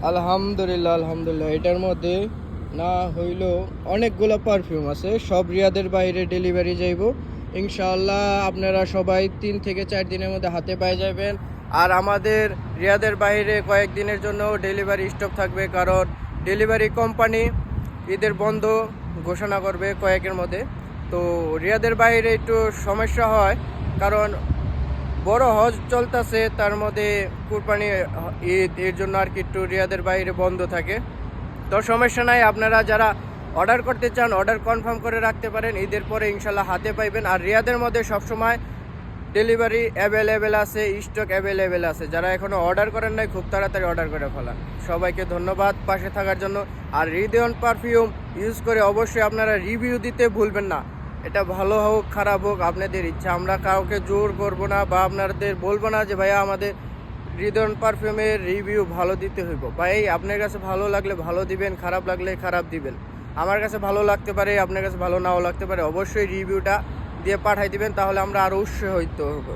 আলহামদুলিল্লাহ আলহামদুলিল্লাহ, এটার মধ্যে না হইলেও অনেকগুলো পারফিউম আছে, সব রিয়াদের বাইরে ডেলিভারি যাইব ইনশাআল্লাহ। আপনারা সবাই 3 থেকে 4 দিনের মধ্যে হাতে পেয়ে যাবেন। আর আমাদের রিয়াদের বাইরে কয়েকদিনের জন্য ডেলিভারি স্টপ থাকবে, কারণ ডেলিভারি কোম্পানি ঈদের বন্ধ ঘোষণা করবে কয়েকের মধ্যে। তো রিয়াদের বাইরে একটু সমস্যা হয়, কারণ বড় হজ চলতেছে, তার মধ্যে কুরবানি ঈদ, এর জন্য আর কি একটু রিয়াদের বাইরে বন্ধ থাকে। তো সমস্যা নাই, আপনারা যারা অর্ডার করতে চান অর্ডার কনফার্ম করে রাখতে পারেন, ঈদের পরে ইনশাল্লাহ হাতে পাইবেন। আর রিয়াদের মধ্যে সবসময় ডেলিভারি অ্যাভেলেবেল আছে, স্টক অ্যাভেলেবেল আছে। যারা এখনও অর্ডার করেন নাই খুব তাড়াতাড়ি অর্ডার করে ফেলান। সবাইকে ধন্যবাদ পাশে থাকার জন্য। আর হৃদয়ন পারফিউম ইউজ করে অবশ্যই আপনারা রিভিউ দিতে ভুলবেন না। এটা ভালো হোক খারাপ হোক আপনাদের ইচ্ছা, আমরা কাউকে জোর করব না বা আপনাদের বলবো না যে ভাইয়া আমাদের হৃদয়ন পারফিউমের রিভিউ ভালো দিতে হইব। ভাই আপনার কাছে ভালো লাগলে ভালো দিবেন, খারাপ লাগলে খারাপ দিবেন। আমার কাছে ভালো লাগতে পারে, আপনার কাছে ভালো নাও লাগতে পারে। অবশ্যই রিভিউটা দিয়ে পাঠাই দিবেন, তাহলে আমরা আরও উৎসাহিত হব।